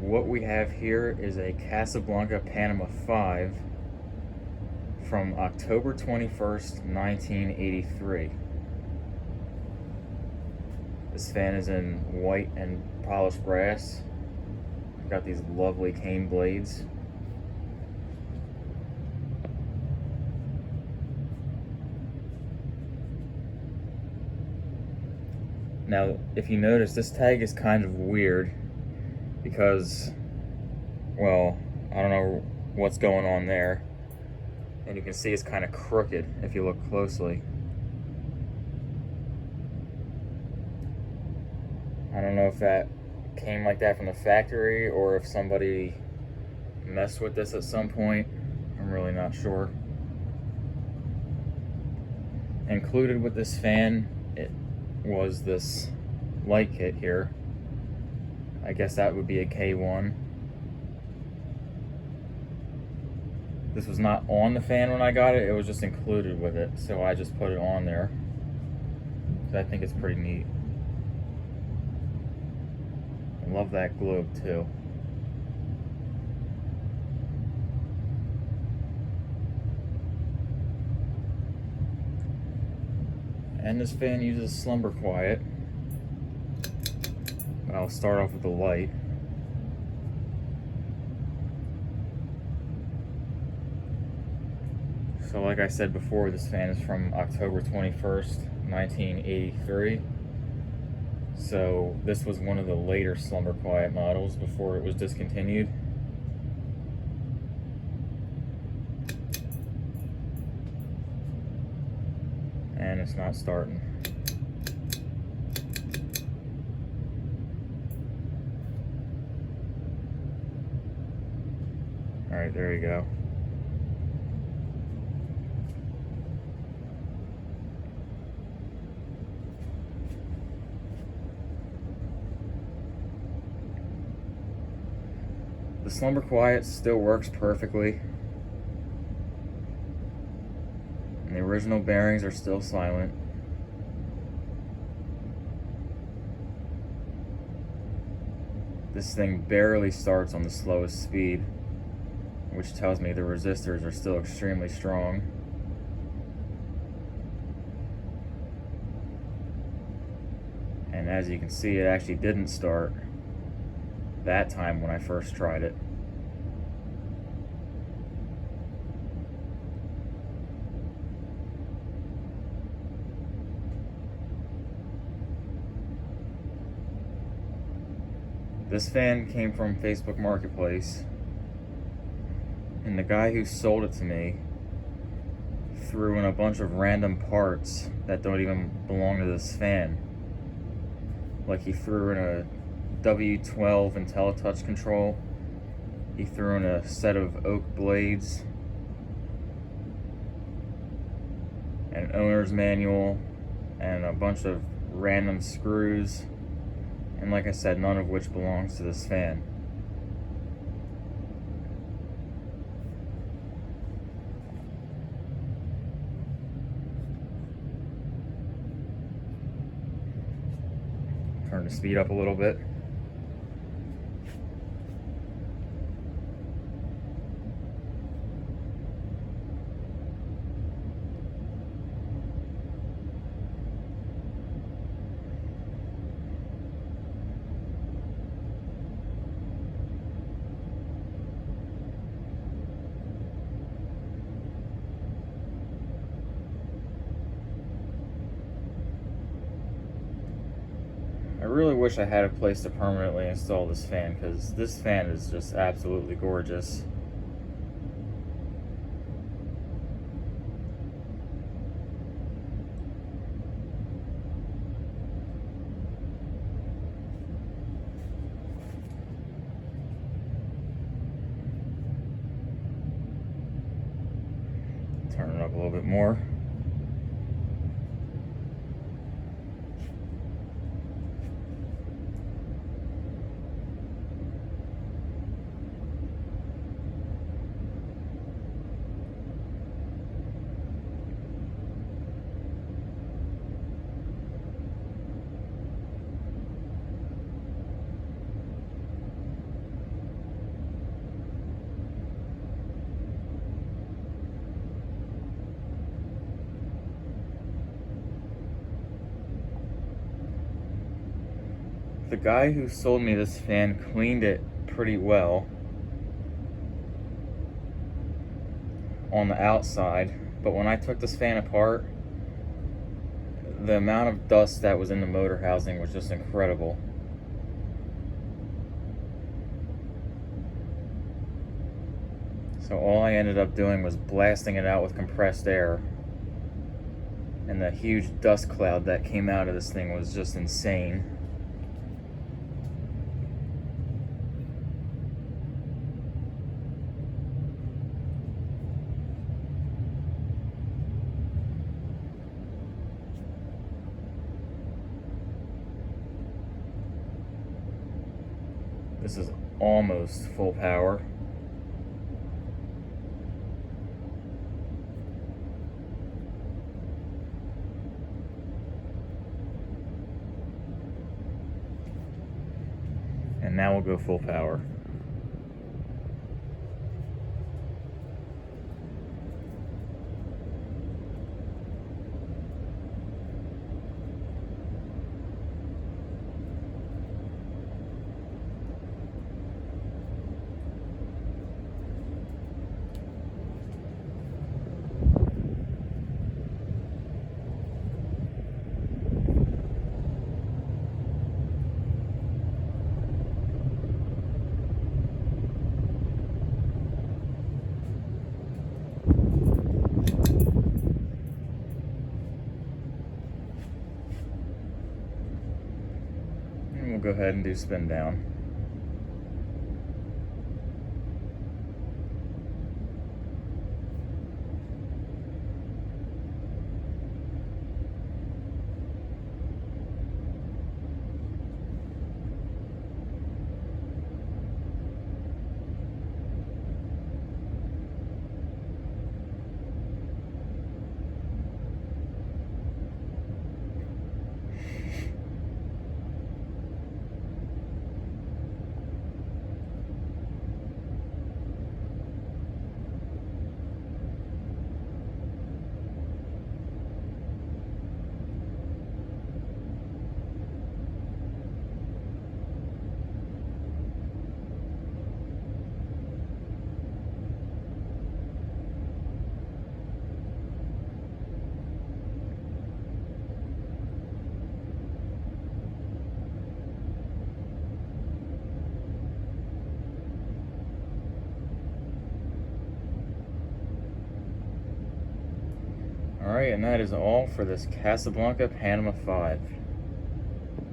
What we have here is a Casablanca Panama 5 from October 21st, 1983. This fan is in white and polished brass. Got these lovely cane blades. Now, if you notice, this tag is kind of weird because, well, I don't know what's going on there. And you can see it's kind of crooked if you look closely. I don't know if that came like that from the factory or if somebody messed with this at some point. I'm really not sure. Included with this fan, it was this light kit here. I guess that would be a K1. This was not on the fan when I got it, it was just included with it, so I just put it on there. I think it's pretty neat. I love that globe too. And this fan uses slumber quiet. I'll start off with the light. So like I said before, this fan is from October 21st, 1983. So this was one of the later slumber quiet models before it was discontinued. And it's not starting. All right, there you go. The slumber quiet still works perfectly. And the original bearings are still silent. This thing barely starts on the slowest speed, which tells me the resistors are still extremely strong. And as you can see, it actually didn't start that time when I first tried it. This fan came from Facebook Marketplace, and the guy who sold it to me threw in a bunch of random parts that don't even belong to this fan. Like he threw in a W12 IntelliTouch control, he threw in a set of oak blades, an owner's manual, and a bunch of random screws, and like I said, none of which belongs to this fan. Turn the speed up a little bit. I really wish I had a place to permanently install this fan, because this fan is just absolutely gorgeous. Turn it up a little bit more. The guy who sold me this fan cleaned it pretty well on the outside, but when I took this fan apart, the amount of dust that was in the motor housing was just incredible. So all I ended up doing was blasting it out with compressed air, and the huge dust cloud that came out of this thing was just insane. This is almost full power. And now we'll go full power. We'll go ahead and do spin down. Alright, and that is all for this Casablanca Panama 5.